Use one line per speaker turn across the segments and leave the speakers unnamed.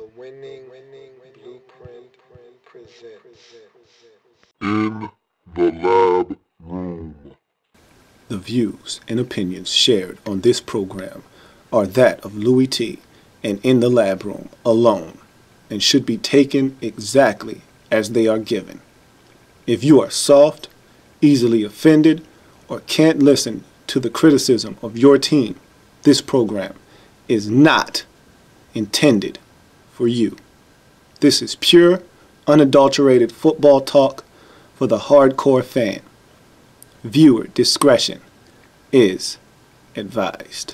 The winning blueprint presents.
In the lab room.
The views and opinions shared on this program are that of Louis T. and In the Lab Room alone and should be taken exactly as they are given. If you are soft, easily offended, or can't listen to the criticism of your team, this program is not intended for you. This is pure, unadulterated football talk for the hardcore fan. Viewer discretion is advised.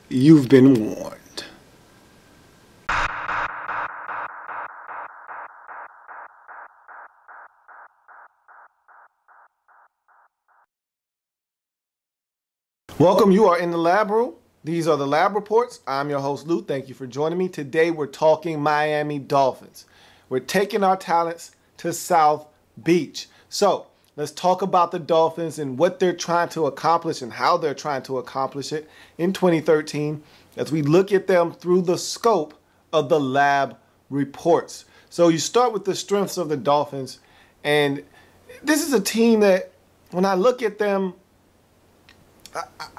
You've been warned. Welcome, you are in the lab room. These are the lab reports. I'm your host, Lou. Thank you for joining me. Today we're talking Miami Dolphins. We're taking our talents to South Beach. So let's talk about the Dolphins and what they're trying to accomplish and how they're trying to accomplish it in 2013 as we look at them through the scope of the lab reports. So you start with the strengths of the Dolphins, and this is a team that when I look at them,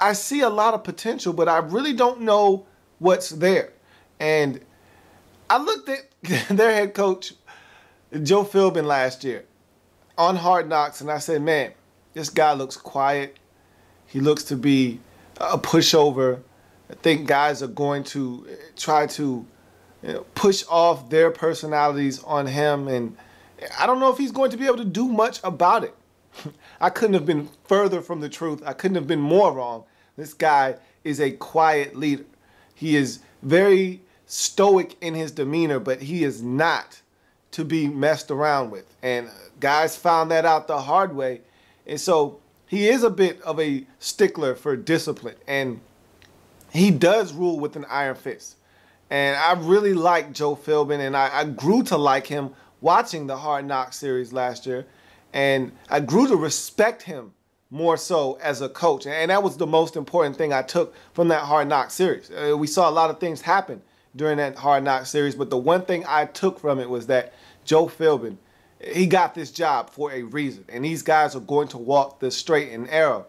I see a lot of potential, but I really don't know what's there. And I looked at their head coach, Joe Philbin, last year on Hard Knocks, and I said, man, this guy looks quiet. He looks to be a pushover. I think guys are going to try to push off their personalities on him, and I don't know if he's going to be able to do much about it. I couldn't have been further from the truth. I couldn't have been more wrong. This guy is a quiet leader. He is very stoic in his demeanor, but he is not to be messed around with. And guys found that out the hard way. And so he is a bit of a stickler for discipline. And he does rule with an iron fist. And I really like Joe Philbin, and I grew to like him watching the Hard Knocks series last year. And I grew to respect him more so as a coach. And that was the most important thing I took from that Hard Knocks series. We saw a lot of things happen during that Hard Knocks series, but the one thing I took from it was that Joe Philbin, he got this job for a reason. And these guys are going to walk the straight and narrow.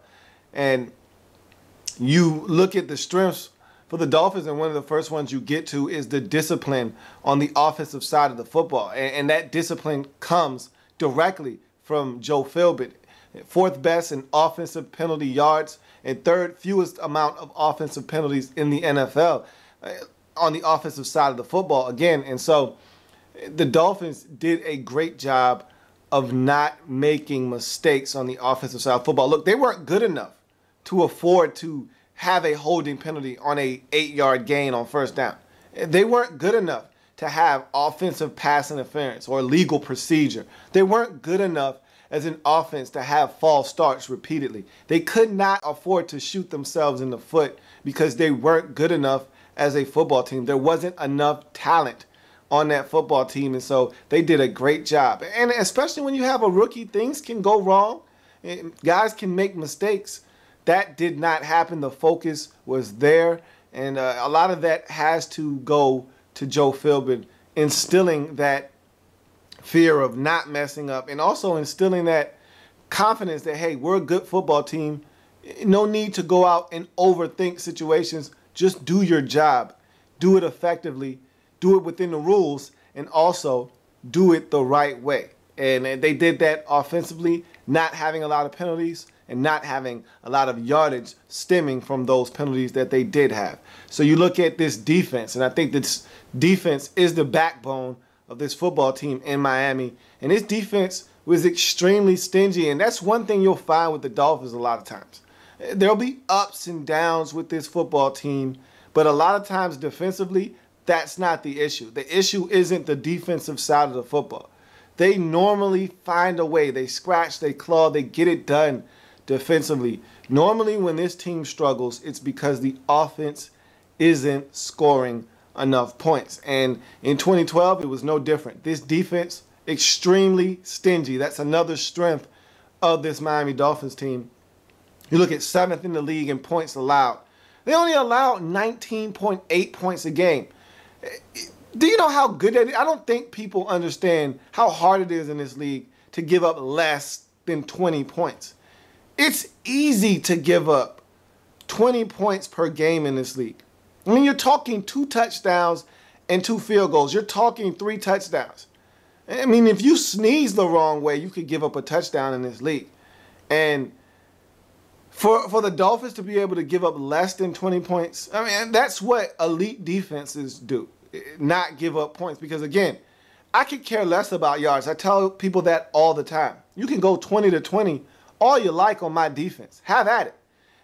And you look at the strengths for the Dolphins, and one of the first ones you get to is the discipline on the offensive side of the football. And that discipline comes directly from Joe Philbin. Fourth best in offensive penalty yards and third fewest amount of offensive penalties in the NFL on the offensive side of the football again. And so the Dolphins did a great job of not making mistakes on the offensive side of football. Look, they weren't good enough to afford to have a holding penalty on a 8-yard gain on first down. They weren't good enough to have offensive pass interference or legal procedure. They weren't good enough as an offense to have false starts repeatedly. They could not afford to shoot themselves in the foot because they weren't good enough as a football team. There wasn't enough talent on that football team, and so they did a great job. And especially when you have a rookie, things can go wrong. Guys can make mistakes. That did not happen. The focus was there, and a lot of that has to go to Joe Philbin, instilling that fear of not messing up and also instilling that confidence that, hey, we're a good football team. No need to go out and overthink situations. Just do your job. Do it effectively. Do it within the rules, and also do it the right way. And they did that offensively, not having a lot of penalties and not having a lot of yardage stemming from those penalties that they did have. So you look at this defense, and I think this defense is the backbone of this football team in Miami. And this defense was extremely stingy, and that's one thing you'll find with the Dolphins a lot of times. There'll be ups and downs with this football team, but a lot of times defensively, that's not the issue. The issue isn't the defensive side of the football. They normally find a way. They scratch, they claw, they get it done defensively. Normally when this team struggles, it's because the offense isn't scoring enough points. And in 2012, it was no different. This defense, extremely stingy. That's another strength of this Miami Dolphins team. You look at 7th in the league in points allowed. They only allowed 19.8 points a game. Do you know how good that is? I don't think people understand how hard it is in this league to give up less than 20 points. It's easy to give up 20 points per game in this league. I mean, you're talking 2 touchdowns and 2 field goals. You're talking 3 touchdowns. I mean, if you sneeze the wrong way, you could give up a touchdown in this league. And for the Dolphins to be able to give up less than 20 points, I mean, that's what elite defenses do, not give up points. Because, again, I could care less about yards. I tell people that all the time. You can go 20-20 all you like on my defense. Have at it.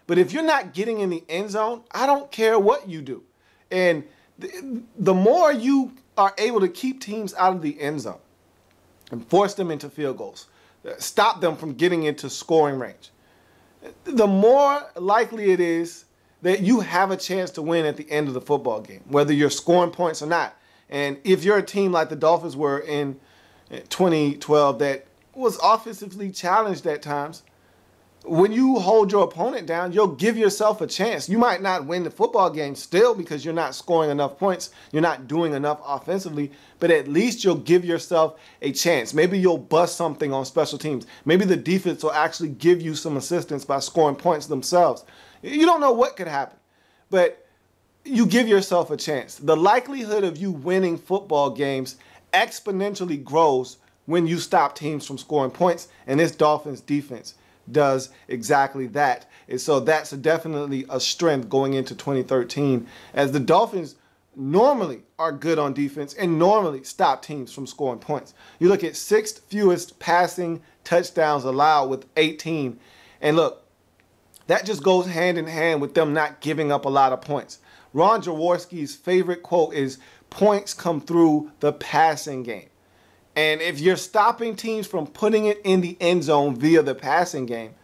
But if you're not getting in the end zone, I don't care what you do. And the more you are able to keep teams out of the end zone and force them into field goals, stop them from getting into scoring range, the more likely it is that you have a chance to win at the end of the football game, whether you're scoring points or not. And if you're a team like the Dolphins were in 2012 that was offensively challenged at times, when you hold your opponent down, you'll give yourself a chance. You might not win the football game still because you're not scoring enough points. You're not doing enough offensively, but at least you'll give yourself a chance. Maybe you'll bust something on special teams. Maybe the defense will actually give you some assistance by scoring points themselves. You don't know what could happen, but you give yourself a chance. The likelihood of you winning football games exponentially grows when you stop teams from scoring points, and this Dolphins defense does exactly that. And so that's definitely a strength going into 2013, as the Dolphins normally are good on defense and normally stop teams from scoring points. You look at 6th fewest passing touchdowns allowed with 18. And look, that just goes hand in hand with them not giving up a lot of points. Ron Jaworski's favorite quote is, "Points come through the passing game." And if you're stopping teams from putting it in the end zone via the passing game,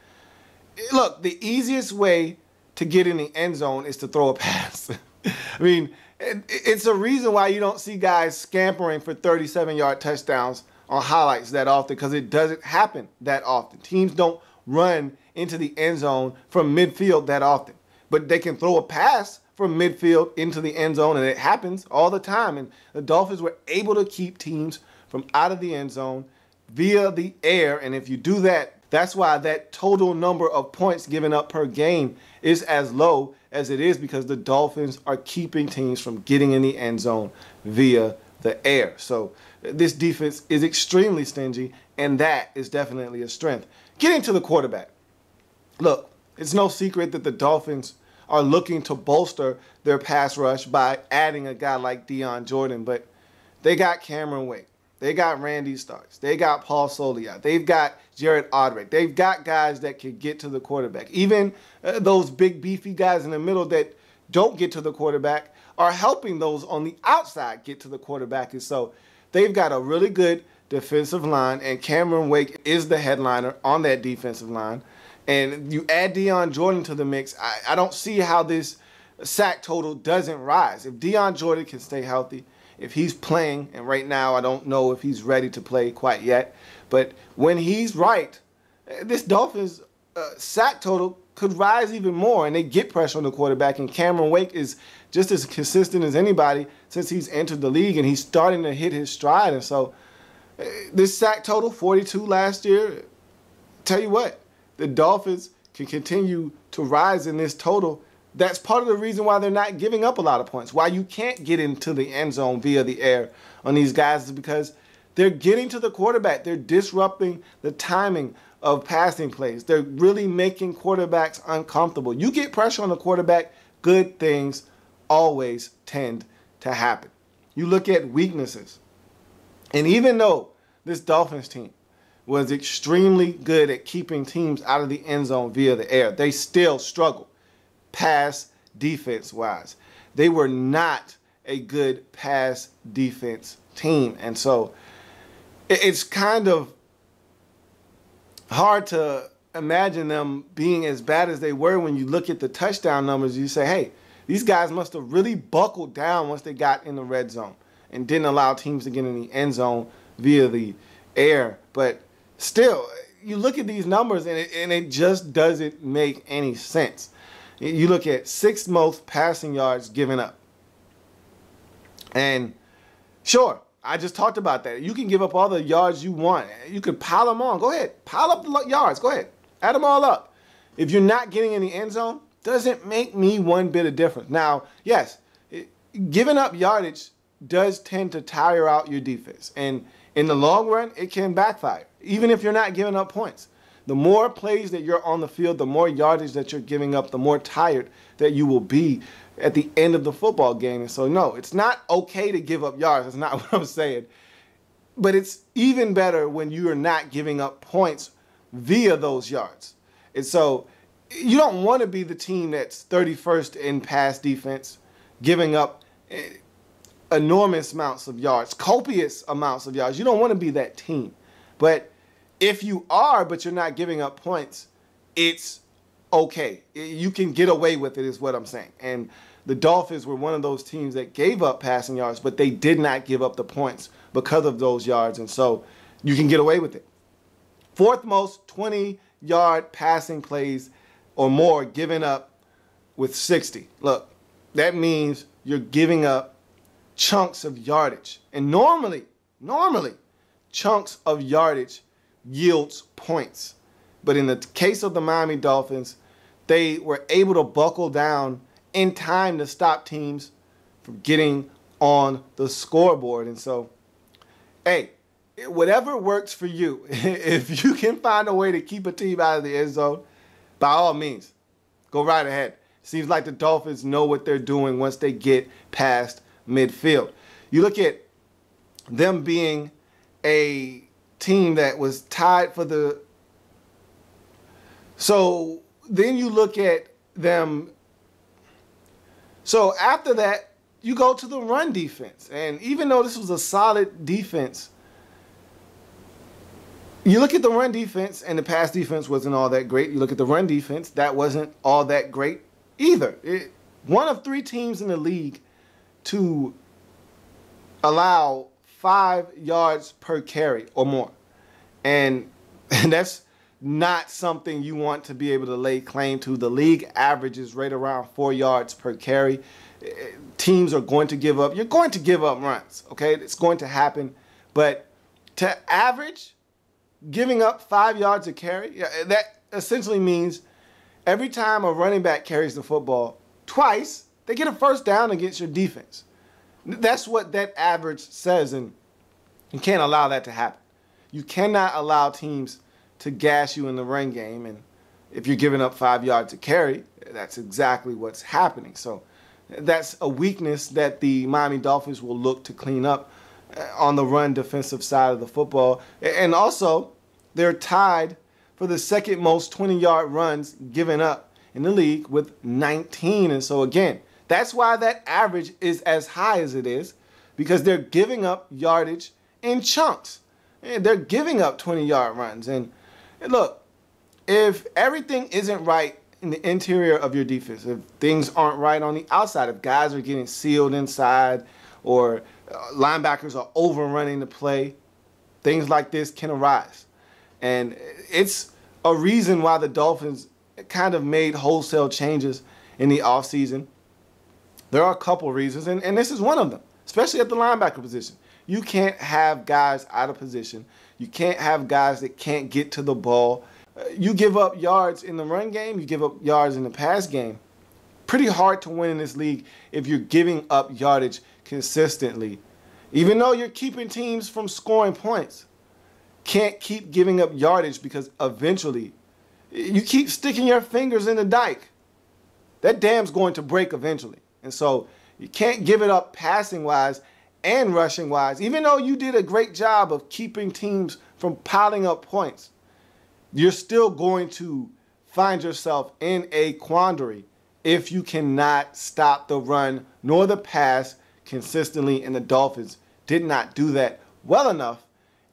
look, the easiest way to get in the end zone is to throw a pass. I mean, it's a reason why you don't see guys scampering for 37-yard touchdowns on highlights that often, because it doesn't happen that often. Teams don't run into the end zone from midfield that often. But they can throw a pass from midfield into the end zone, and it happens all the time. And the Dolphins were able to keep teams from out of the end zone via the air. And if you do that, that's why that total number of points given up per game is as low as it is, because the Dolphins are keeping teams from getting in the end zone via the air. So this defense is extremely stingy, and that is definitely a strength. Getting to the quarterback. Look, it's no secret that the Dolphins are looking to bolster their pass rush by adding a guy like Dion Jordan, but they got Cameron Wake. They got Randy Starks. They got Paul Soliai. They've got Jared Odrick. They've got guys that can get to the quarterback. Even those big, beefy guys in the middle that don't get to the quarterback are helping those on the outside get to the quarterback. And so they've got a really good defensive line, and Cameron Wake is the headliner on that defensive line. And you add Dion Jordan to the mix, I don't see how this sack total doesn't rise. If Dion Jordan can stay healthy, if he's playing, and right now I don't know if he's ready to play quite yet, but when he's right, this Dolphins sack total could rise even more, and they get pressure on the quarterback. And Cameron Wake is just as consistent as anybody since he's entered the league, and he's starting to hit his stride. And so this sack total, 42 last year, tell you what, the Dolphins can continue to rise in this total. That's part of the reason why they're not giving up a lot of points. Why you can't get into the end zone via the air on these guys is because they're getting to the quarterback. They're disrupting the timing of passing plays. They're really making quarterbacks uncomfortable. You get pressure on the quarterback, good things always tend to happen. You look at weaknesses. And even though this Dolphins team was extremely good at keeping teams out of the end zone via the air, they still struggle pass defense-wise. They were not a good pass defense team. And so it's kind of hard to imagine them being as bad as they were when you look at the touchdown numbers. You say, hey, these guys must have really buckled down once they got in the red zone and didn't allow teams to get in the end zone via the air. But still, you look at these numbers and it just doesn't make any sense. You look at 6th most passing yards given up. And sure, I just talked about that. You can give up all the yards you want. You can pile them on. Go ahead. Pile up the yards. Go ahead. Add them all up. If you're not getting in the end zone, doesn't make me one bit of difference. Now, yes, giving up yardage does tend to tire out your defense. And in the long run, it can backfire, even if you're not giving up points. The more plays that you're on the field, the more yardage that you're giving up, the more tired that you will be at the end of the football game. And so, no, it's not okay to give up yards. That's not what I'm saying. But it's even better when you are not giving up points via those yards. And so you don't want to be the team that's 31st in pass defense, giving up enormous amounts of yards, copious amounts of yards. You don't want to be that team. But if you are, but you're not giving up points, it's okay. You can get away with it is what I'm saying. And the Dolphins were one of those teams that gave up passing yards, but they did not give up the points because of those yards. And so you can get away with it. 4th most 20-yard passing plays or more given up with 60. Look, that means you're giving up chunks of yardage. And normally, chunks of yardage yields points. But in the case of the Miami Dolphins, they were able to buckle down in time to stop teams from getting on the scoreboard. And so, hey, whatever works for you, if you can find a way to keep a team out of the end zone, by all means, go right ahead. Seems like the Dolphins know what they're doing once they get past midfield. You look at them being a team that was tied for the... So then you look at them... So after that, you go to the run defense. And even though this was a solid defense, you look at the run defense, and the pass defense wasn't all that great. You look at the run defense, that wasn't all that great either. One of 3 teams in the league to allow 5 yards per carry or more. And that's not something you want to be able to lay claim to. The league average is right around 4 yards per carry. Teams are going to give up. You're going to give up runs, okay? It's going to happen. But to average, giving up 5 yards a carry, that essentially means every time a running back carries the football twice, they get a first down against your defense. That's what that average says, and you can't allow that to happen. You cannot allow teams to gas you in the run game, and if you're giving up 5 yards a carry, that's exactly what's happening. So that's a weakness that the Miami Dolphins will look to clean up on the run defensive side of the football. And also, they're tied for the 2nd most 20-yard runs given up in the league with 19. And so again, that's why that average is as high as it is, because they're giving up yardage in chunks. And they're giving up 20-yard runs. And look, if everything isn't right in the interior of your defense, if things aren't right on the outside, if guys are getting sealed inside or linebackers are overrunning the play, things like this can arise. And it's a reason why the Dolphins kind of made wholesale changes in the offseason. There are a couple reasons, and this is one of them, especially at the linebacker position. You can't have guys out of position. You can't have guys that can't get to the ball. You give up yards in the run game, you give up yards in the pass game. Pretty hard to win in this league if you're giving up yardage consistently. Even though you're keeping teams from scoring points, can't keep giving up yardage because eventually you keep sticking your fingers in the dike. That dam's going to break eventually. And so you can't give it up passing-wise and rushing-wise. Even though you did a great job of keeping teams from piling up points, you're still going to find yourself in a quandary if you cannot stop the run nor the pass consistently. And the Dolphins did not do that well enough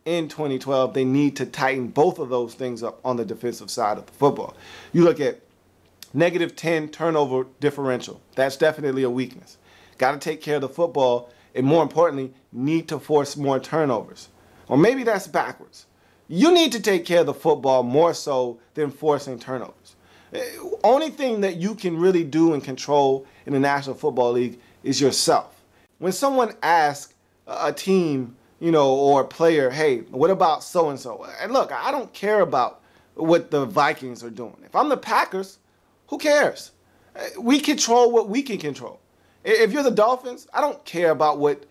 in 2012. They need to tighten both of those things up on the defensive side of the football. You look at -10 turnover differential. That's definitely a weakness. Got to take care of the football, and more importantly, need to force more turnovers. Or maybe that's backwards. You need to take care of the football more so than forcing turnovers. Only thing that you can really do and control in the National Football League is yourself. When someone asks a team, or a player, hey, what about so-and-so? And look, I don't care about what the Vikings are doing. If I'm the Packers, who cares? We control what we can control. If you're the Dolphins, I don't care about what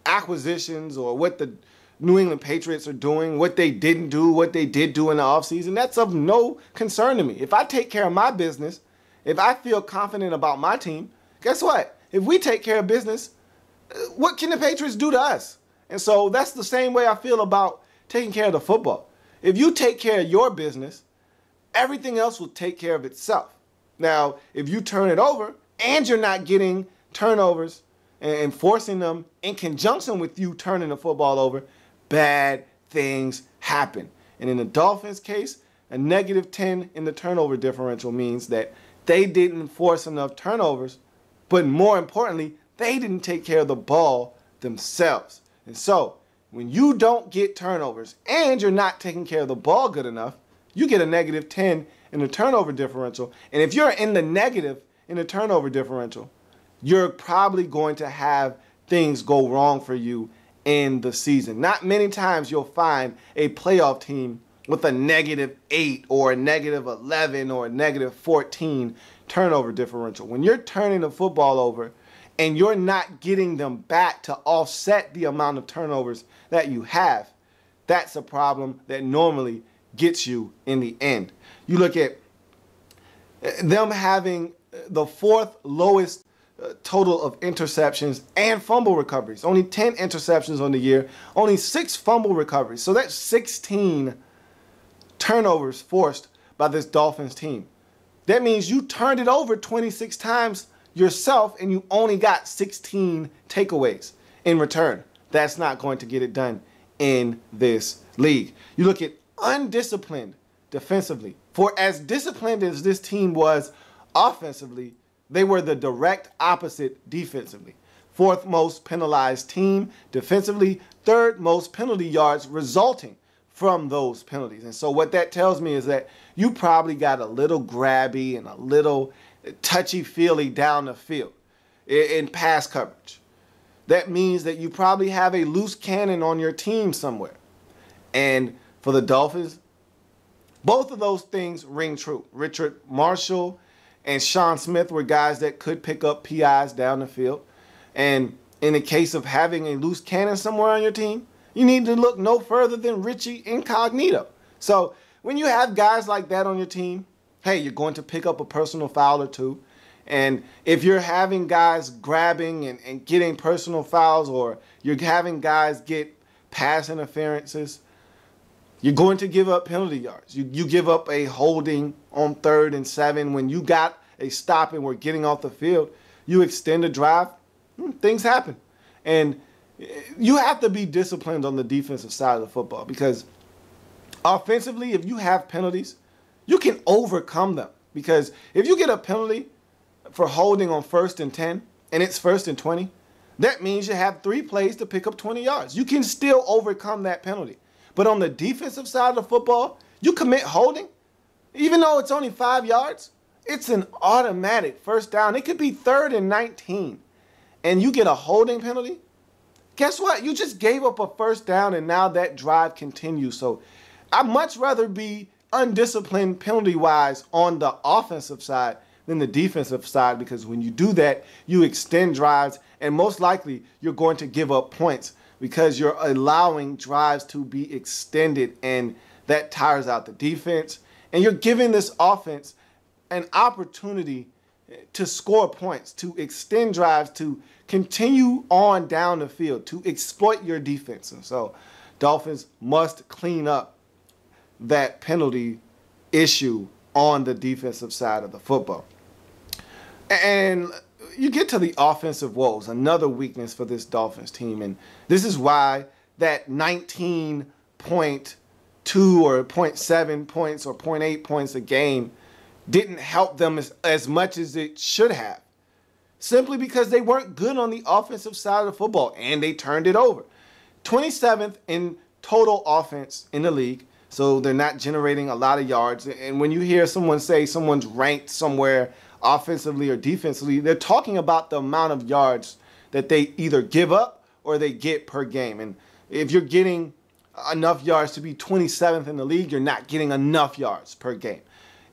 acquisitions or what the New England Patriots are doing, what they didn't do, what they did do in the offseason. That's of no concern to me. If I take care of my business, if I feel confident about my team, guess what? If we take care of business, what can the Patriots do to us? And so that's the same way I feel about taking care of the football. If you take care of your business, everything else will take care of itself. Now, if you turn it over and you're not getting turnovers and forcing them in conjunction with you turning the football over, bad things happen. And in the Dolphins' case, a -10 in the turnover differential means that they didn't force enough turnovers, but more importantly, they didn't take care of the ball themselves. And so, when you don't get turnovers and you're not taking care of the ball good enough, you get a -10 in the turnover differential. And if you're in the negative in the turnover differential, you're probably going to have things go wrong for you in the season. Not many times you'll find a playoff team with a -8 or a -11 or a -14 turnover differential. When you're turning the football over and you're not getting them back to offset the amount of turnovers that you have, that's a problem that normally gets you in the end. You look at them having the fourth lowest total of interceptions and fumble recoveries. Only 10 interceptions on the year, only 6 fumble recoveries. So that's 16 turnovers forced by this Dolphins team. That means you turned it over 26 times yourself and you only got 16 takeaways in return. That's not going to get it done in this league. You look at undisciplined defensively. For as disciplined as this team was offensively, they were the direct opposite defensively. Fourth most penalized team defensively, third most penalty yards resulting from those penalties. And so what that tells me is that you probably got a little grabby and a little touchy-feely down the field in pass coverage. That means that you probably have a loose cannon on your team somewhere. And for the Dolphins, both of those things ring true. Richard Marshall and Sean Smith were guys that could pick up PIs down the field. And in the case of having a loose cannon somewhere on your team, you need to look no further than Richie Incognito. So when you have guys like that on your team, hey, you're going to pick up a personal foul or two. And if you're having guys grabbing and getting personal fouls, or you're having guys get pass interferences, you're going to give up penalty yards. You give up a holding on 3rd and 7 when you got a stop and we're getting off the field. You extend a drive, things happen. And you have to be disciplined on the defensive side of the football, because offensively, if you have penalties, you can overcome them. Because if you get a penalty for holding on 1st and 10 and it's 1st and 20, that means you have 3 plays to pick up 20 yards. You can still overcome that penalty. But on the defensive side of the football, you commit holding, even though it's only 5 yards, it's an automatic first down. It could be 3rd and 19, and you get a holding penalty. Guess what? You just gave up a first down, and now that drive continues. So I'd much rather be undisciplined penalty-wise on the offensive side than the defensive side, because when you do that, you extend drives, and most likely you're going to give up points because you're allowing drives to be extended, and that tires out the defense. And you're giving this offense an opportunity to score points, to extend drives, to continue on down the field, to exploit your defense. And so Dolphins must clean up that penalty issue on the defensive side of the football. And you get to the offensive woes, another weakness for this Dolphins team. And this is why that 19.2 or 0.7 points or 0.8 points a game didn't help them as much as it should have. Simply because they weren't good on the offensive side of the football, and they turned it over. 27th in total offense in the league, so they're not generating a lot of yards. And when you hear someone say someone's ranked somewhere offensively or defensively, they're talking about the amount of yards that they either give up or they get per game. And if you're getting enough yards to be 27th in the league, you're not getting enough yards per game.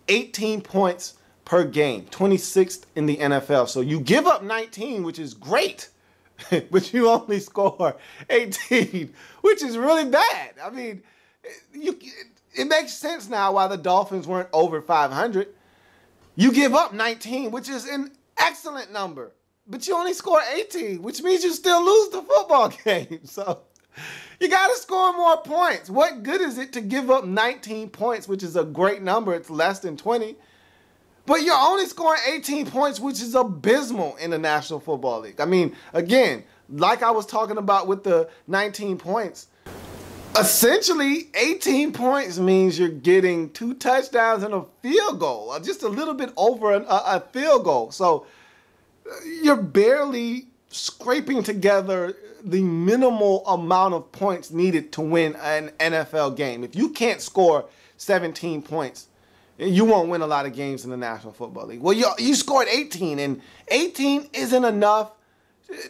18 points per game, 26th in the NFL. So you give up 19, which is great, but you only score 18, which is really bad. I mean, it makes sense now why the Dolphins weren't over 500. You give up 19, which is an excellent number, but you only score 18, which means you still lose the football game. So you got to score more points. What good is it to give up 19 points, which is a great number? It's less than 20. But you're only scoring 18 points, which is abysmal in the National Football League. I mean, again, like I was talking about with the 19 points, essentially 18 points means you're getting 2 touchdowns and a field goal, just a little bit over a field goal. So you're barely scraping together the minimal amount of points needed to win an NFL game. If you can't score 17 points, you won't win a lot of games in the National Football League. Well, you scored 18, and 18 isn't enough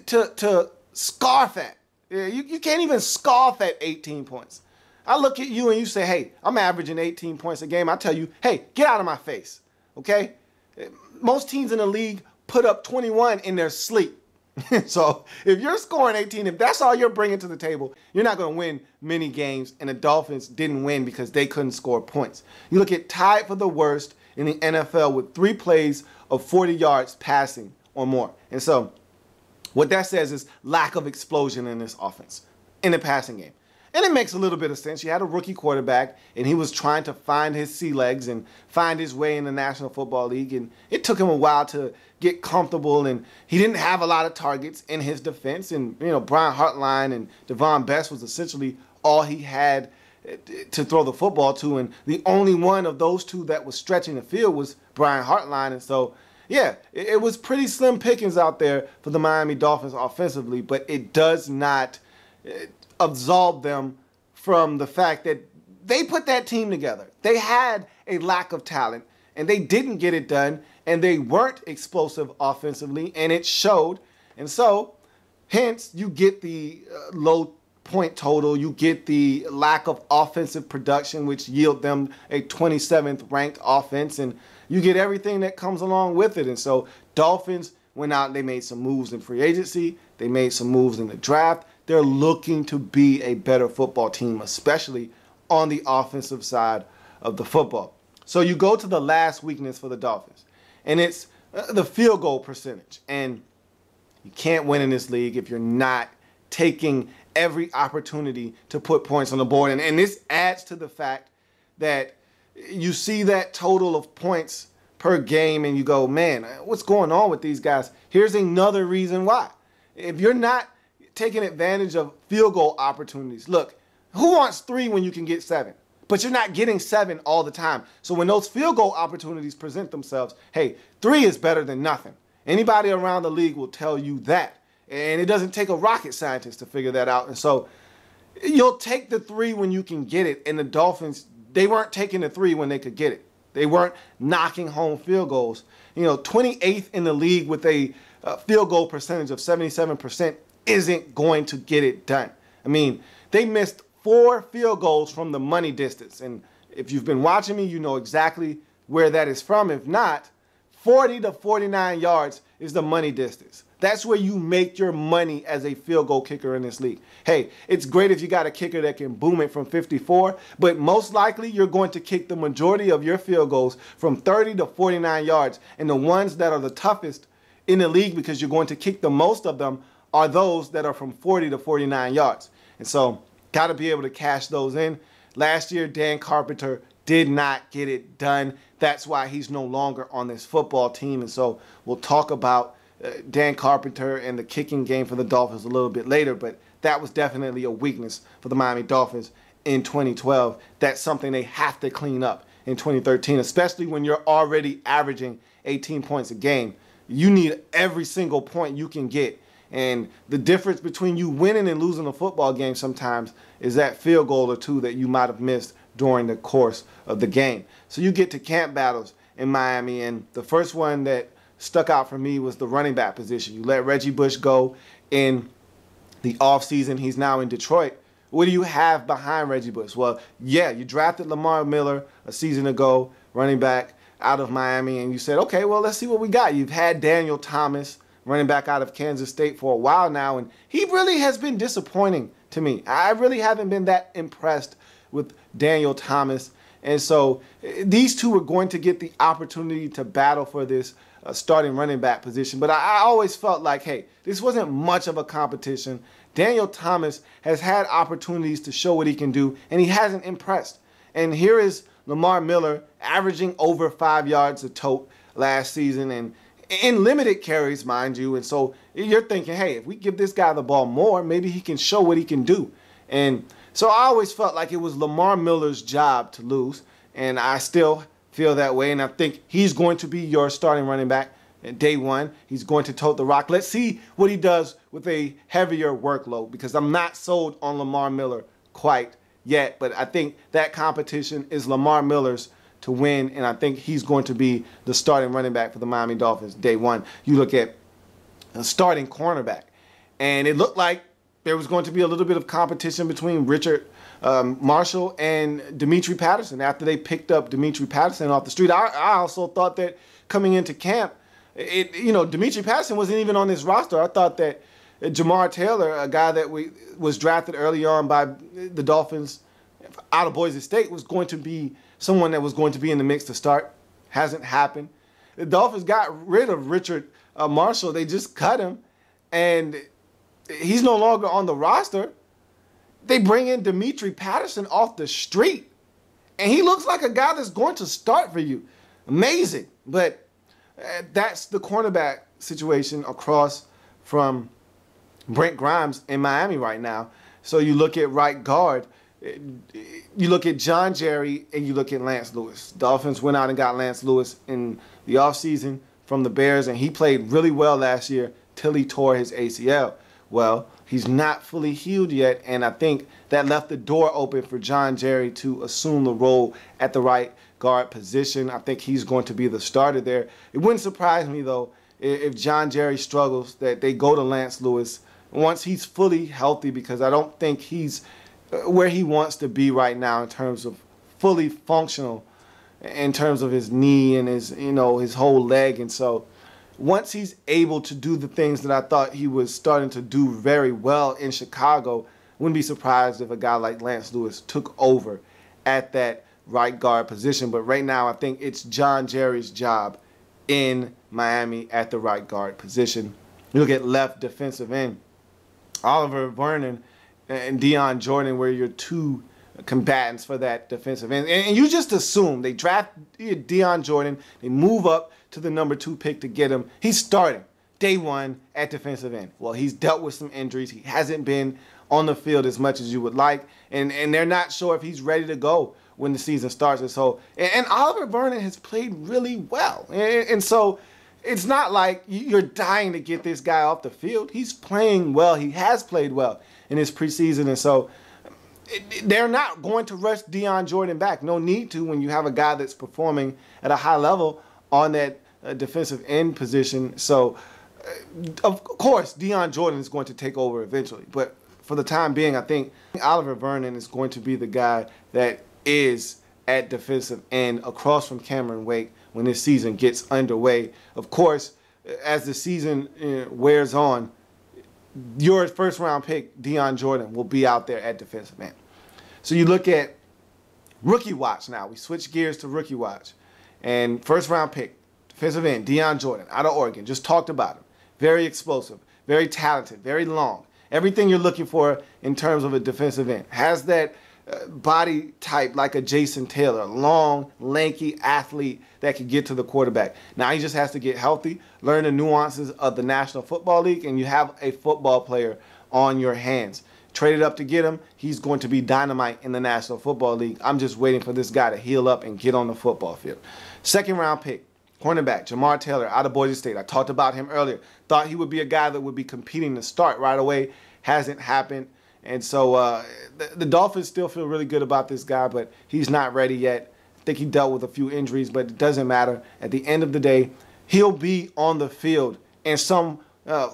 to scoff at. You can't even scoff at 18 points. I look at you and you say, hey, I'm averaging 18 points a game. I tell you, hey, get out of my face, okay? Most teams in the league put up 21 in their sleep. So if you're scoring 18, if that's all you're bringing to the table, you're not going to win many games, and the Dolphins didn't win because they couldn't score points. You look at tied for the worst in the NFL with 3 plays of 40 yards passing or more. And so what that says is lack of explosion in this offense, in the passing game. And it makes a little bit of sense. You had a rookie quarterback, and he was trying to find his sea legs and find his way in the National Football League. And it took him a while to get comfortable, and he didn't have a lot of targets in his defense. And, Brian Hartline and Devon Best was essentially all he had to throw the football to. And the only one of those two that was stretching the field was Brian Hartline. And so, yeah, it was pretty slim pickings out there for the Miami Dolphins offensively, but it does not absolve them from the fact that they put that team together. They had a lack of talent, and they didn't get it done, and they weren't explosive offensively, and it showed. And so, hence, you get the low point total, you get the lack of offensive production, which yield them a 27th ranked offense, and you get everything that comes along with it. And so, Dolphins went out and they made some moves in free agency, they made some moves in the draft. They're looking to be a better football team, especially on the offensive side of the football. So you go to the last weakness for the Dolphins, and it's the field goal percentage. And you can't win in this league if you're not taking every opportunity to put points on the board. And this adds to the fact that you see that total of points per game, and you go, man, what's going on with these guys? Here's another reason why. If you're not taking advantage of field goal opportunities. Look, who wants 3 when you can get 7? But you're not getting 7 all the time. So when those field goal opportunities present themselves, hey, 3 is better than nothing. Anybody around the league will tell you that. And it doesn't take a rocket scientist to figure that out. And so you'll take the 3 when you can get it. And the Dolphins, they weren't taking the 3 when they could get it. They weren't knocking home field goals. 28th in the league with a field goal percentage of 77%. Isn't going to get it done. I mean, they missed 4 field goals from the money distance. And if you've been watching me, you know exactly where that is from. If not, 40 to 49 yards is the money distance. That's where you make your money as a field goal kicker in this league. Hey, it's great if you got a kicker that can boom it from 54, but most likely you're going to kick the majority of your field goals from 30 to 49 yards. And the ones that are the toughest in the league, because you're going to kick the most of them, are those that are from 40 to 49 yards. And so, got to be able to cash those in. Last year, Dan Carpenter did not get it done. That's why he's no longer on this football team. And so, we'll talk about Dan Carpenter and the kicking game for the Dolphins a little bit later. But that was definitely a weakness for the Miami Dolphins in 2012. That's something they have to clean up in 2013, especially when you're already averaging 18 points a game. You need every single point you can get. And the difference between you winning and losing a football game sometimes is that field goal or 2 that you might have missed during the course of the game. So you get to camp battles in Miami, and the first one that stuck out for me was the running back position. You let Reggie Bush go in the offseason. He's now in Detroit. What do you have behind Reggie Bush? Well, yeah, you drafted Lamar Miller a season ago, running back out of Miami, and you said, okay, well, let's see what we got. You've had Daniel Thomas, running back out of Kansas State, for a while now, and he really has been disappointing to me. I really haven't been that impressed with Daniel Thomas. And so these two are going to get the opportunity to battle for this starting running back position. But I always felt like, hey, this wasn't much of a competition. Daniel Thomas has had opportunities to show what he can do, and he hasn't impressed. And here is Lamar Miller averaging over 5 yards a tote last season, and in limited carries, mind you. And so you're thinking, hey, if we give this guy the ball more, maybe he can show what he can do. And so I always felt like it was Lamar Miller's job to lose, and I still feel that way. And I think he's going to be your starting running back day one. He's going to tote the rock. Let's see what he does with a heavier workload, because I'm not sold on Lamar Miller quite yet. But I think that competition is Lamar Miller's to win, and I think he's going to be the starting running back for the Miami Dolphins day one. You look at a starting cornerback, and it looked like there was going to be a little bit of competition between Richard Marshall and Demetri Patterson after they picked up Demetri Patterson off the street. I also thought that coming into camp, Demetri Patterson wasn't even on this roster. I thought that Jamar Taylor, a guy that was drafted early on by the Dolphins out of Boise State, was going to be someone that was going to be in the mix to start. Hasn't happened. The Dolphins got rid of Richard Marshall. They just cut him, and he's no longer on the roster. They bring in Demetri Patterson off the street, and he looks like a guy that's going to start for you. Amazing. But that's the cornerback situation across from Brent Grimes in Miami right now. So you look at right guard, you look at John Jerry, and you look at Lance Lewis. Dolphins went out and got Lance Lewis in the offseason from the Bears, and he played really well last year till he tore his ACL. Well, he's not fully healed yet, and I think that left the door open for John Jerry to assume the role at the right guard position. I think he's going to be the starter there. It wouldn't surprise me, though, if John Jerry struggles, that they go to Lance Lewis once he's fully healthy, because I don't think he's where he wants to be right now in terms of fully functional, in terms of his knee and his whole leg. And so once he's able to do the things that I thought he was starting to do very well in Chicago, wouldn't be surprised if a guy like Lance Lewis took over at that right guard position. But right now, I think it's John Jerry's job in Miami at the right guard position. You look at left defensive end, Oliver Vernon and Deion Jordan were your two combatants for that defensive end. And you just assume they draft Deion Jordan, they move up to the number 2 pick to get him. He's starting day one at defensive end. Well, he's dealt with some injuries. He hasn't been on the field as much as you would like, and they're not sure if he's ready to go when the season starts. And Oliver Vernon has played really well. And so it's not like you're dying to get this guy off the field. He's playing well. He has played well in his preseason. And so they're not going to rush Deion Jordan back. No need to when you have a guy that's performing at a high level on that defensive end position. So, of course, Deion Jordan is going to take over eventually. But for the time being, I think Oliver Vernon is going to be the guy that is at defensive end across from Cameron Wake when this season gets underway. Of course, as the season wears on, your first-round pick, Deion Jordan, will be out there at defensive end. So you look at rookie watch now. We switch gears to rookie watch. And first-round pick, defensive end, Deion Jordan, out of Oregon. Just talked about him. Very explosive, very talented, very long. Everything you're looking for in terms of a defensive end. Has that body type like a Jason Taylor, long, lanky athlete that can get to the quarterback. Now he just has to get healthy, learn the nuances of the National Football League, and you have a football player on your hands. Traded up to get him, he's going to be dynamite in the National Football League. I'm just waiting for this guy to heal up and get on the football field. Second round pick, cornerback, Jamar Taylor out of Boise State. I talked about him earlier. Thought he would be a guy that would be competing to start right away. Hasn't happened. And so the Dolphins still feel really good about this guy, but he's not ready yet. I think he dealt with a few injuries, but it doesn't matter. At the end of the day, he'll be on the field in some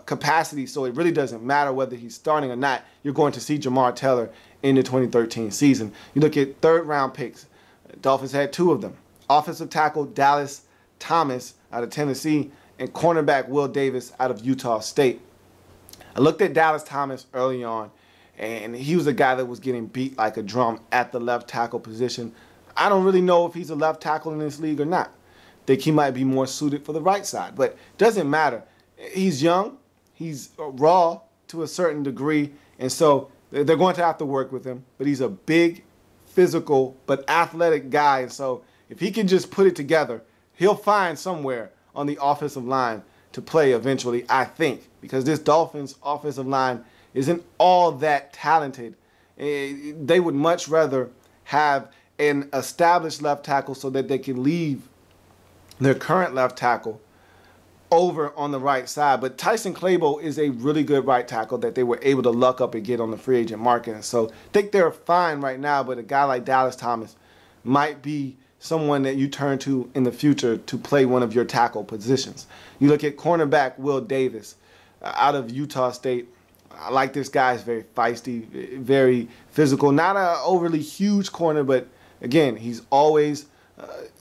capacity, so it really doesn't matter whether he's starting or not. You're going to see Jamar Taylor in the 2013 season. You look at third-round picks. Dolphins had two of them. Offensive tackle Dallas Thomas out of Tennessee and cornerback Will Davis out of Utah State. I looked at Dallas Thomas early on, and he was a guy that was getting beat like a drum at the left tackle position. I don't really know if he's a left tackle in this league or not. I think he might be more suited for the right side, but it doesn't matter. He's young, he's raw to a certain degree, and so they're going to have to work with him, but he's a big, physical, but athletic guy, and so if he can just put it together, he'll find somewhere on the offensive line to play eventually, I think, because this Dolphins offensive line isn't all that talented. They would much rather have an established left tackle so that they can leave their current left tackle over on the right side. But Tyson Clabo is a really good right tackle that they were able to luck up and get on the free agent market. And so I think they're fine right now, but a guy like Dallas Thomas might be someone that you turn to in the future to play one of your tackle positions. You look at cornerback Will Davis out of Utah State. I like this guy. He's very feisty, very physical. Not an overly huge corner, but again, he's always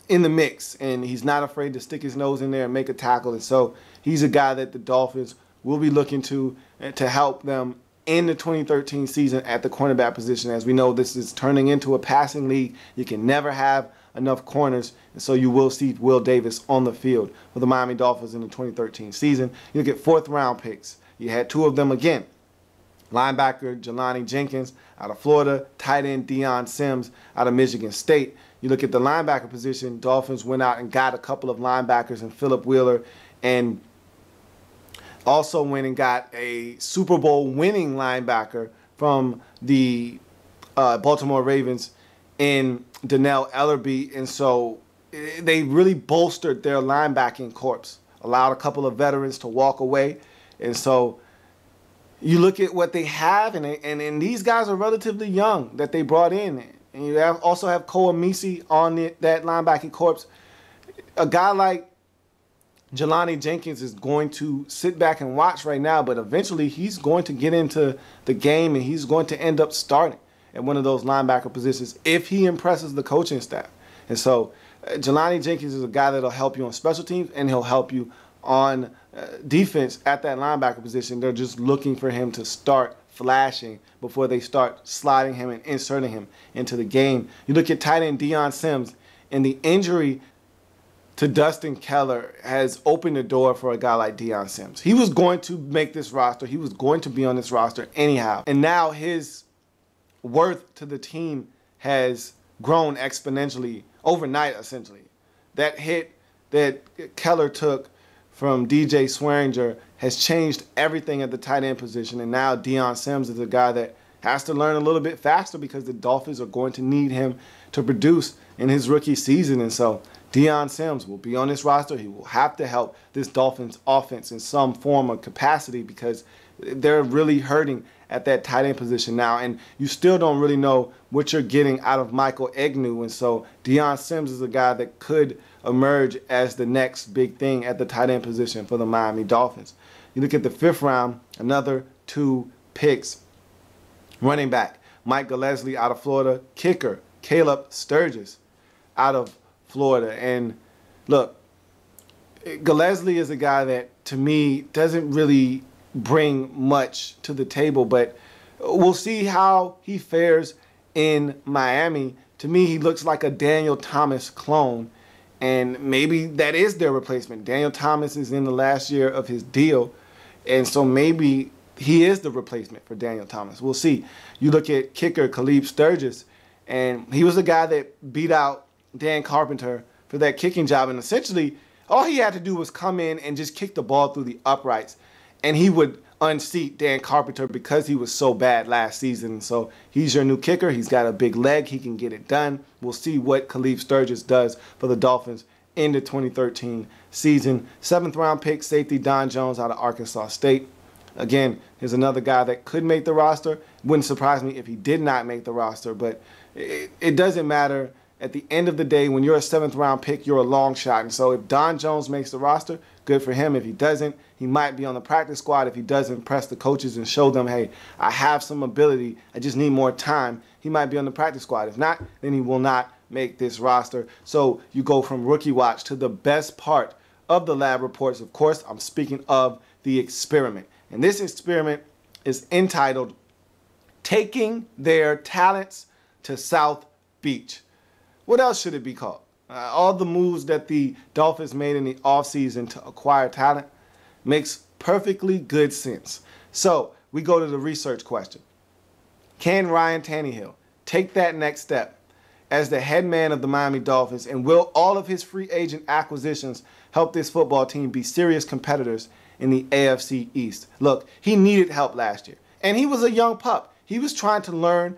in the mix, and he's not afraid to stick his nose in there and make a tackle. And so he's a guy that the Dolphins will be looking to help them in the 2013 season at the cornerback position. As we know, this is turning into a passing league. You can never have enough corners, and so you will see Will Davis on the field for the Miami Dolphins in the 2013 season. You look at fourth-round picks. You had two of them again. Linebacker Jelani Jenkins out of Florida, tight end Deion Sims out of Michigan State. You look at the linebacker position, Dolphins went out and got a couple of linebackers in Phillip Wheeler, and also went and got a Super Bowl winning linebacker from the Baltimore Ravens in L.A.B. And so they really bolstered their linebacking corps, allowed a couple of veterans to walk away. And so you look at what they have, and these guys are relatively young that they brought in. And you also have Koa Misi on that linebacking corps. A guy like Jelani Jenkins is going to sit back and watch right now, but eventually he's going to get into the game, and he's going to end up starting at one of those linebacker positions if he impresses the coaching staff. And so Jelani Jenkins is a guy that'll help you on special teams, and he'll help you on defense at that linebacker position. They're just looking for him to start flashing before they start sliding him and inserting him into the game. You look at tight end Deion Sims, and the injury to Dustin Keller has opened the door for a guy like Deion Sims. He was going to make this roster. He was going to be on this roster anyhow. And now his worth to the team has grown exponentially overnight, essentially. That hit that Keller took from DJ Swearinger has changed everything at the tight end position, and now Deion Sims is a guy that has to learn a little bit faster because the Dolphins are going to need him to produce in his rookie season. And so Deion Sims will be on this roster. He will have to help this Dolphins offense in some form or capacity because they're really hurting at that tight end position now, and you still don't really know what you're getting out of Michael Egnew. And so Deion Sims is a guy that could emerge as the next big thing at the tight end position for the Miami Dolphins. You look at the fifth round, another two picks. Running back, Mike Gillespie out of Florida. Kicker, Caleb Sturgis out of Florida. And look, Gillespie is a guy that, to me, doesn't really bring much to the table, but we'll see how he fares in Miami. To me, he looks like a Daniel Thomas clone, and maybe that is their replacement. Daniel Thomas is in the last year of his deal, and so maybe he is the replacement for Daniel Thomas. We'll see. You look at kicker Caleb Sturgis, and he was the guy that beat out Dan Carpenter for that kicking job, and essentially all he had to do was come in and just kick the ball through the uprights, and he would unseat Dan Carpenter because he was so bad last season. So he's your new kicker. He's got a big leg. He can get it done. We'll see what Caleb Sturgis does for the Dolphins in the 2013 season. Seventh round pick, safety Don Jones out of Arkansas State. Again, here's another guy that could make the roster. Wouldn't surprise me if he did not make the roster, but it doesn't matter. At the end of the day, when you're a 7th-round pick, you're a long shot. And so if Don Jones makes the roster, good for him. If he doesn't, he might be on the practice squad. If he does impress the coaches and show them, hey, I have some ability, I just need more time, he might be on the practice squad. If not, then he will not make this roster. So you go from rookie watch to the best part of the lab reports. Of course, I'm speaking of the experiment. And this experiment is entitled Taking Their Talents to South Beach. What else should it be called? All the moves that the Dolphins made in the offseason to acquire talent makes perfectly good sense. So we go to the research question. Can Ryan Tannehill take that next step as the head man of the Miami Dolphins, and will all of his free agent acquisitions help this football team be serious competitors in the AFC East? Look, he needed help last year, and he was a young pup. He was trying to learn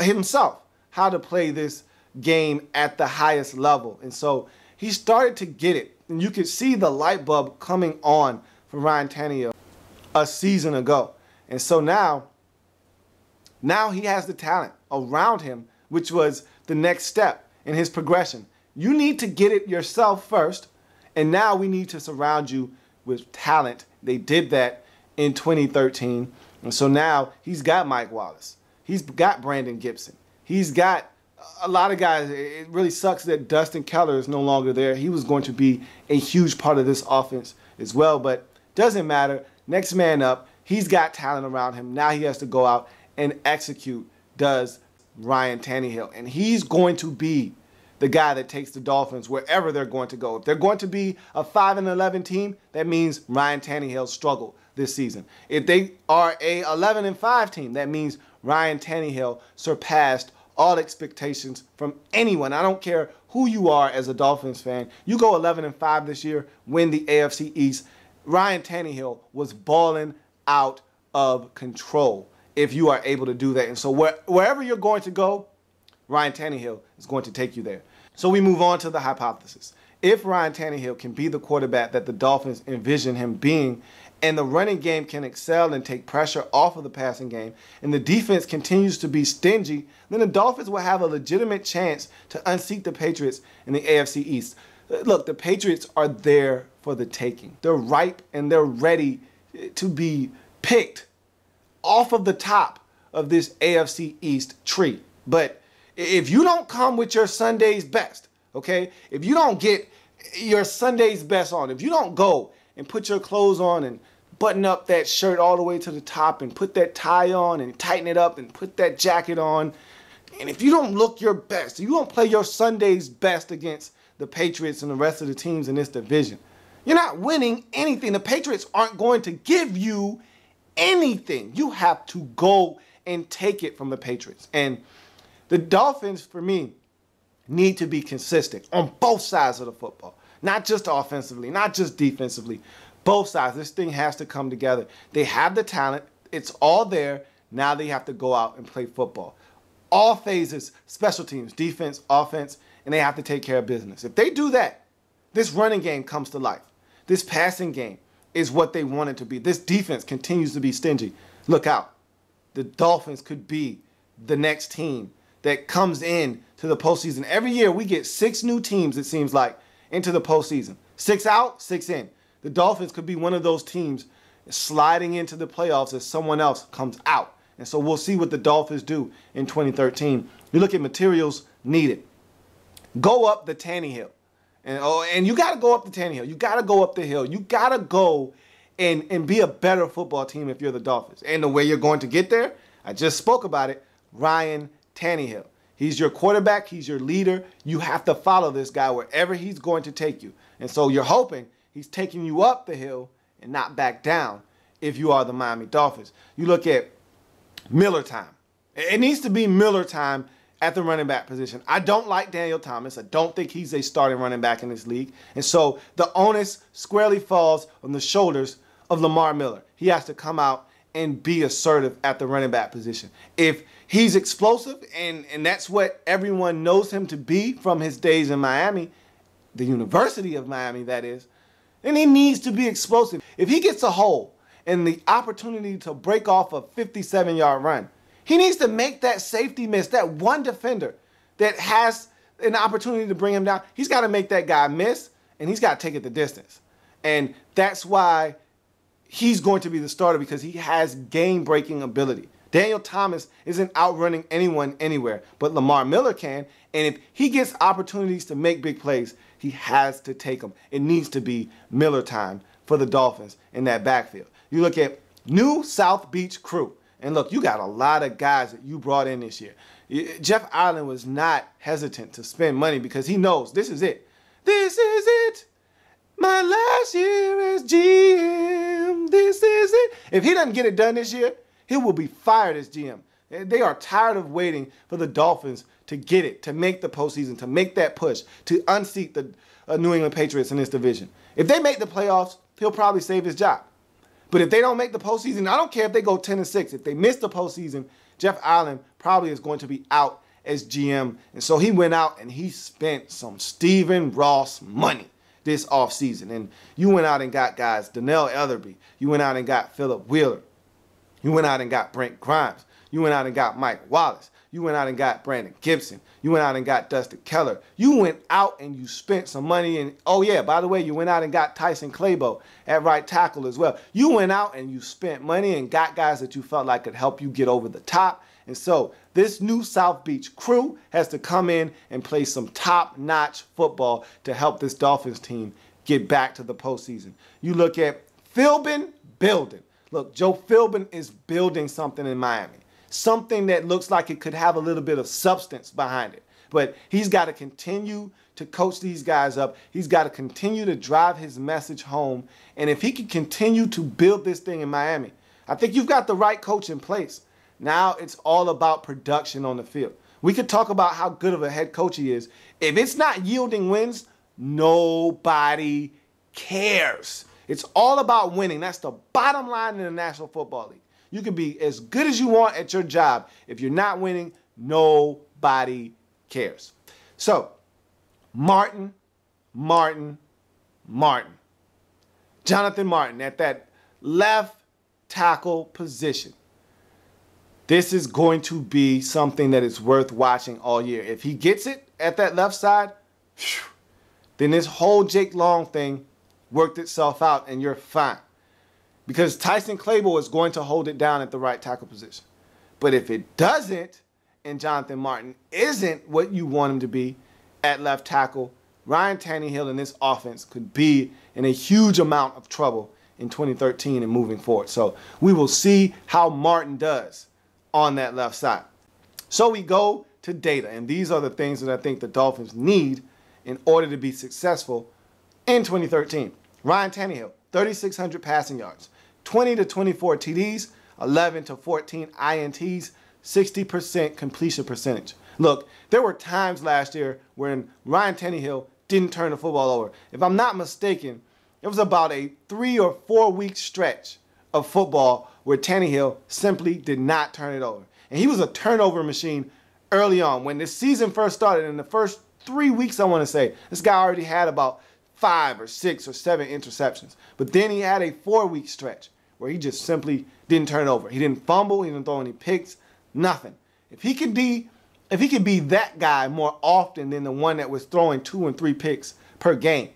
himself how to play this game at the highest level. And so he started to get it. And you could see the light bulb coming on for Ryan Tannehill a season ago. And so now he has the talent around him, which was the next step in his progression. You need to get it yourself first, and now we need to surround you with talent. They did that in 2013. And so now he's got Mike Wallace. He's got Brandon Gibson. He's got a lot of guys. It really sucks that Dustin Keller is no longer there. He was going to be a huge part of this offense as well, but doesn't matter. Next man up. He's got talent around him. Now he has to go out and execute, does Ryan Tannehill. And he's going to be the guy that takes the Dolphins wherever they're going to go. If they're going to be a 5-11 team, that means Ryan Tannehill struggled this season. If they are a 11-5 team, that means Ryan Tannehill surpassed all expectations from anyone. I don't care who you are as a Dolphins fan. You go 11-5 this year, win the AFC East. Ryan Tannehill was balling out of control if you are able to do that. And so wherever you're going to go, Ryan Tannehill is going to take you there. So we move on to the hypothesis. If Ryan Tannehill can be the quarterback that the Dolphins envision him being, and the running game can excel and take pressure off of the passing game, and the defense continues to be stingy, then the Dolphins will have a legitimate chance to unseat the Patriots in the AFC East. Look, the Patriots are there for the taking. They're ripe and they're ready to be picked off of the top of this AFC East tree. But if you don't come with your Sunday's best, okay, if you don't get your Sunday's best on, if you don't go and put your clothes on and button up that shirt all the way to the top and put that tie on and tighten it up and put that jacket on, and if you don't look your best, you don't play your Sunday's best against the Patriots and the rest of the teams in this division, you're not winning anything. The Patriots aren't going to give you anything. You have to go and take it from the Patriots. And the Dolphins, for me, need to be consistent on both sides of the football. Not just offensively, not just defensively. Both sides. This thing has to come together. They have the talent. It's all there. Now they have to go out and play football. All phases, special teams, defense, offense, and they have to take care of business. If they do that, this running game comes to life. This passing game is what they want it to be. This defense continues to be stingy. Look out. The Dolphins could be the next team that comes in to the postseason. Every year we get 6 new teams, it seems like, into the postseason. 6 out, 6 in. The Dolphins could be one of those teams sliding into the playoffs as someone else comes out. And so we'll see what the Dolphins do in 2013. You look at materials needed. Go up the Tannehill. And you got to go up the Tannehill. You got to go up the hill. You got to go and be a better football team if you're the Dolphins. And the way you're going to get there, I just spoke about it, Ryan Tannehill. He's your quarterback. He's your leader. You have to follow this guy wherever he's going to take you. And so you're hoping he's taking you up the hill and not back down if you are the Miami Dolphins. You look at Miller time. It needs to be Miller time at the running back position. I don't like Daniel Thomas. I don't think he's a starting running back in this league. And so the onus squarely falls on the shoulders of Lamar Miller. He has to come out and be assertive at the running back position. If he's explosive, and that's what everyone knows him to be from his days in Miami, the University of Miami, that is, then he needs to be explosive. If he gets a hole and the opportunity to break off a 57-yard run. He needs to make that safety miss, that one defender that has an opportunity to bring him down. He's got to make that guy miss, and he's got to take it the distance. And that's why he's going to be the starter, because he has game-breaking ability. Daniel Thomas isn't outrunning anyone anywhere, but Lamar Miller can. And if he gets opportunities to make big plays, he has to take them. It needs to be Miller time for the Dolphins in that backfield. You look at new South Beach crew. And look, you got a lot of guys that you brought in this year. Jeff Ireland was not hesitant to spend money because he knows this is it. This is it. My last year as GM. This is it. If he doesn't get it done this year, he will be fired as GM. They are tired of waiting for the Dolphins to get it, to make the postseason, to make that push, to unseat the New England Patriots in this division. If they make the playoffs, he'll probably save his job. But if they don't make the postseason, I don't care if they go 10-6. If they miss the postseason, Jeff Ireland probably is going to be out as GM. And so he went out and he spent some Stephen Ross money this offseason. And you went out and got guys, Donnell Ellerbe. You went out and got Phillip Wheeler. You went out and got Brent Grimes. You went out and got Mike Wallace. You went out and got Brandon Gibson. You went out and got Dustin Keller. You went out and you spent some money. And oh yeah, by the way, you went out and got Tyson Clabo at right tackle as well. You went out and you spent money and got guys that you felt like could help you get over the top. And so this new South Beach crew has to come in and play some top-notch football to help this Dolphins team get back to the postseason. You look at Philbin building. Look, Joe Philbin is building something in Miami. Something that looks like it could have a little bit of substance behind it. But he's got to continue to coach these guys up. He's got to continue to drive his message home. And if he can continue to build this thing in Miami, I think you've got the right coach in place. Now it's all about production on the field. We could talk about how good of a head coach he is. If it's not yielding wins, nobody cares. It's all about winning. That's the bottom line in the National Football League. You can be as good as you want at your job. If you're not winning, nobody cares. So, Martin. Jonathan Martin at that left tackle position. This is going to be something that is worth watching all year. If he gets it at that left side, then this whole Jake Long thing worked itself out and you're fine. Because Tyson Clabo is going to hold it down at the right tackle position. But if it doesn't, and Jonathan Martin isn't what you want him to be at left tackle, Ryan Tannehill in this offense could be in a huge amount of trouble in 2013 and moving forward. So we will see how Martin does on that left side. So we go to data, and these are the things that I think the Dolphins need in order to be successful in 2013. Ryan Tannehill, 3,600 passing yards. 20 to 24 TDs, 11 to 14 INTs, 60% completion percentage. Look, there were times last year when Ryan Tannehill didn't turn the football over. If I'm not mistaken, it was about a 3 or 4 week stretch of football where Tannehill simply did not turn it over. And he was a turnover machine early on. When this season first started, in the first 3 weeks, I want to say, this guy already had about 5 or 6 or 7 interceptions. But then he had a 4-week stretch where he just simply didn't turn it over. He didn't fumble. He didn't throw any picks. Nothing. If he could be that guy more often than the one that was throwing 2 and 3 picks per game,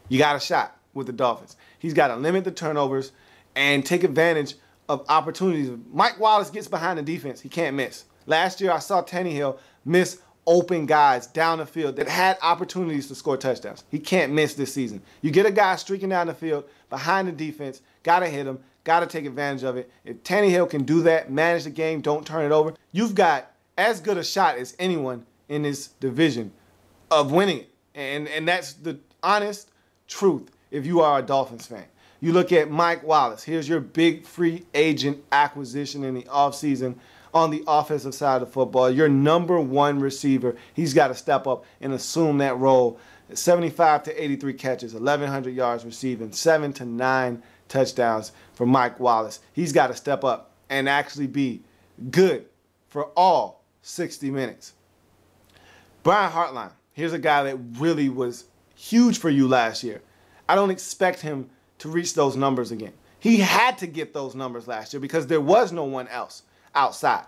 you got a shot with the Dolphins. He's got to limit the turnovers and take advantage of opportunities. If Mike Wallace gets behind the defense, he can't miss. Last year, I saw Tannehill miss open guys down the field that had opportunities to score touchdowns. He can't miss this season. You get a guy streaking down the field behind the defense, got to hit him, got to take advantage of it. If Tannehill can do that, manage the game, don't turn it over, you've got as good a shot as anyone in this division of winning it. And that's the honest truth if you are a Dolphins fan. You look at Mike Wallace. Here's your big free agent acquisition in the offseason on the offensive side of football. Your number one receiver. He's got to step up and assume that role. 75 to 83 catches, 1,100 yards receiving, 7 to 9 touchdowns for Mike Wallace. He's got to step up and actually be good for all 60 minutes. Brian Hartline. Here's a guy that really was huge for you last year. I don't expect him to reach those numbers again. He had to get those numbers last year because there was no one else outside.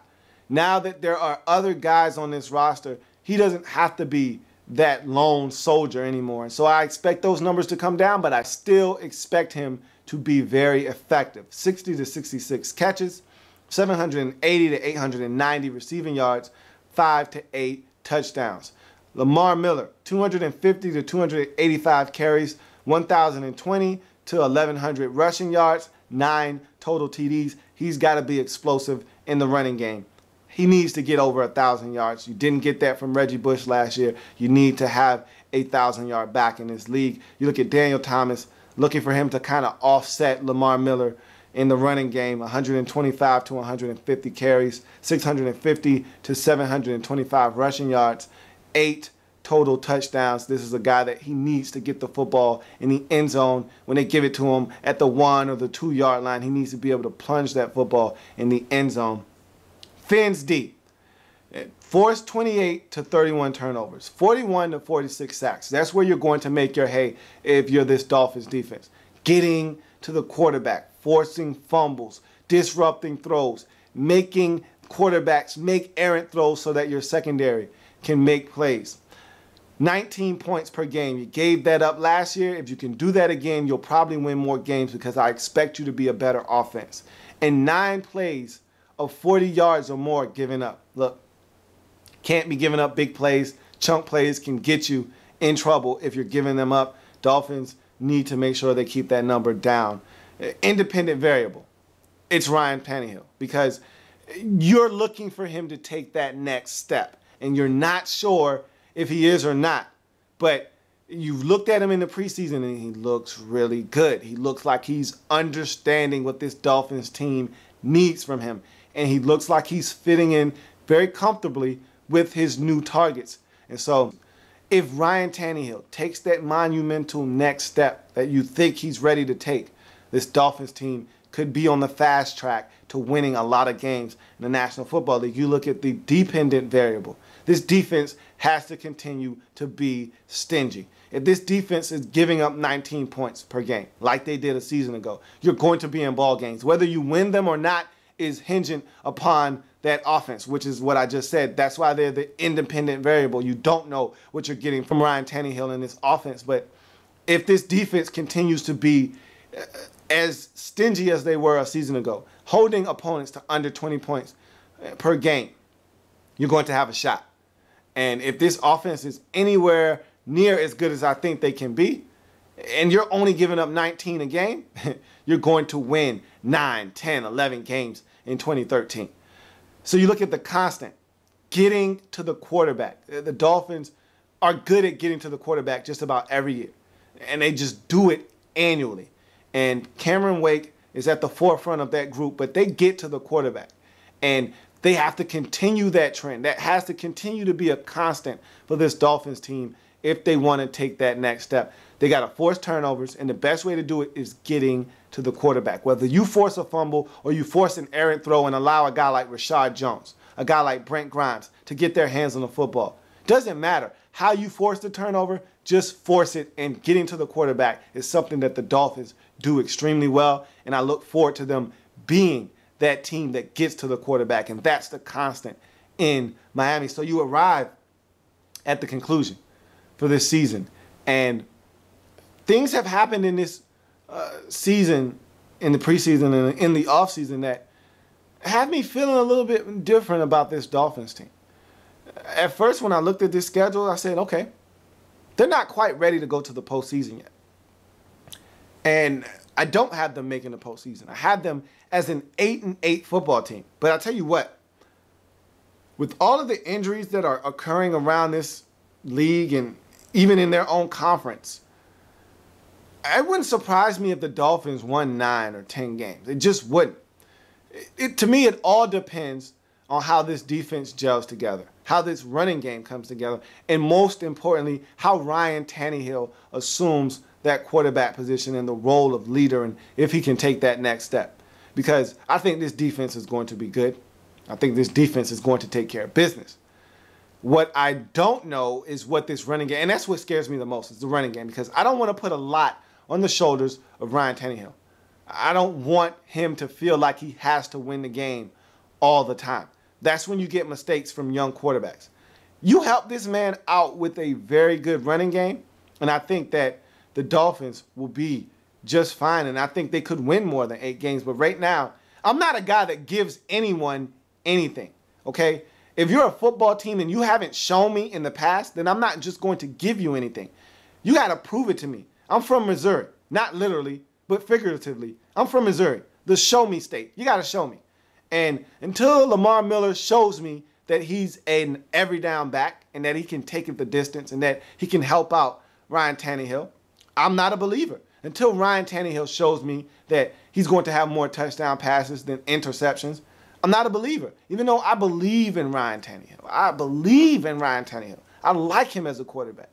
Now that there are other guys on this roster, he doesn't have to be that lone soldier anymore. And so I expect those numbers to come down, but I still expect him to be very effective. 60 to 66 catches, 780 to 890 receiving yards, 5 to 8 touchdowns. Lamar Miller, 250 to 285 carries, 1,020 to 1,100 rushing yards, 9 total TDs. He's got to be explosive in the running game. He needs to get over 1,000 yards. You didn't get that from Reggie Bush last year. You need to have a 1,000-yard back in this league. You look at Daniel Thomas, looking for him to kind of offset Lamar Miller in the running game, 125 to 150 carries, 650 to 725 rushing yards, 8 total touchdowns. This is a guy that he needs to get the football in the end zone. When they give it to him at the 1 or the 2-yard line, he needs to be able to plunge that football in the end zone. Fins deep. Forced 28 to 31 turnovers, 41 to 46 sacks. That's where you're going to make your hay if you're this Dolphins defense. Getting to the quarterback, forcing fumbles, disrupting throws, making quarterbacks make errant throws so that your secondary can make plays. 19 points per game. You gave that up last year. If you can do that again, you'll probably win more games because I expect you to be a better offense. And 9 plays of 40 yards or more given up. Look, can't be giving up big plays. Chunk plays can get you in trouble if you're giving them up. Dolphins need to make sure they keep that number down. Independent variable. It's Ryan Tannehill because you're looking for him to take that next step and you're not sure if he is or not. But you've looked at him in the preseason and he looks really good. He looks like he's understanding what this Dolphins team needs from him. And he looks like he's fitting in very comfortably with his new targets. And so if Ryan Tannehill takes that monumental next step that you think he's ready to take, this Dolphins team could be on the fast track to winning a lot of games in the National Football League. You look at the dependent variable. This defense has to continue to be stingy. If this defense is giving up 19 points per game, like they did a season ago, you're going to be in ball games. Whether you win them or not is hinging upon that offense, which is what I just said. That's why they're the independent variable. You don't know what you're getting from Ryan Tannehill in this offense. But if this defense continues to be as stingy as they were a season ago, holding opponents to under 20 points per game, you're going to have a shot. And if this offense is anywhere near as good as I think they can be, and you're only giving up 19 a game, you're going to win 9, 10, 11 games in 2013. So you look at the constant, getting to the quarterback. The Dolphins are good at getting to the quarterback just about every year, and they just do it annually. And Cameron Wake is at the forefront of that group, but they get to the quarterback. And they have to continue that trend. That has to continue to be a constant for this Dolphins team if they want to take that next step. They got to force turnovers, and the best way to do it is getting to the quarterback. Whether you force a fumble or you force an errant throw and allow a guy like Rashad Jones, a guy like Brent Grimes to get their hands on the football. Doesn't matter how you force the turnover, just force it, and getting to the quarterback is something that the Dolphins do extremely well, and I look forward to them being that team that gets to the quarterback, and that's the constant in Miami. So you arrive at the conclusion for this season, and things have happened in this season, in the preseason and in the offseason, that have me feeling a little bit different about this Dolphins team. At first, when I looked at this schedule, I said, okay, they're not quite ready to go to the postseason yet. And I don't have them making the postseason. I had them as an 8-8 football team. But I tell you what, with all of the injuries that are occurring around this league and even in their own conference, it wouldn't surprise me if the Dolphins won 9 or 10 games. It just wouldn't. To me, it all depends on how this defense gels together, how this running game comes together, and most importantly, how Ryan Tannehill assumes that quarterback position and the role of leader, and if he can take that next step. Because I think this defense is going to be good. I think this defense is going to take care of business. What I don't know is what this running game, and that's what scares me the most, is the running game, because I don't want to put a lot on the shoulders of Ryan Tannehill. I don't want him to feel like he has to win the game all the time. That's when you get mistakes from young quarterbacks. You help this man out with a very good running game, and I think that the Dolphins will be just fine, and I think they could win more than 8 games. But right now, I'm not a guy that gives anyone anything, okay? If you're a football team and you haven't shown me in the past, then I'm not just going to give you anything. You got to prove it to me. I'm from Missouri, not literally, but figuratively. I'm from Missouri, the show me state. You got to show me. And until Lamar Miller shows me that he's an every down back and that he can take it the distance and that he can help out Ryan Tannehill, I'm not a believer. Until Ryan Tannehill shows me that he's going to have more touchdown passes than interceptions, I'm not a believer. Even though I believe in Ryan Tannehill. I believe in Ryan Tannehill. I like him as a quarterback.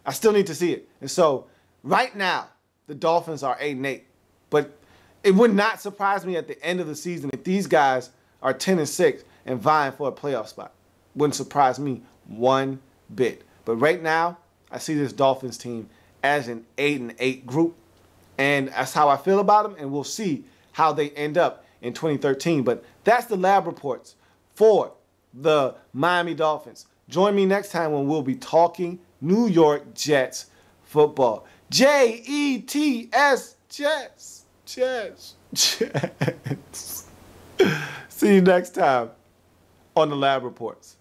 I still need to see it. And so right now, the Dolphins are 8-8. But it would not surprise me at the end of the season if these guys are 10-6 and vying for a playoff spot. Wouldn't surprise me one bit. But right now, I see this Dolphins team as an 8-8 group. And that's how I feel about them. And we'll see how they end up in 2013. But that's the lab reports for the Miami Dolphins. Join me next time when we'll be talking New York Jets football. Jets, Jets, Jets, Jets. See you next time on the Lab Reports.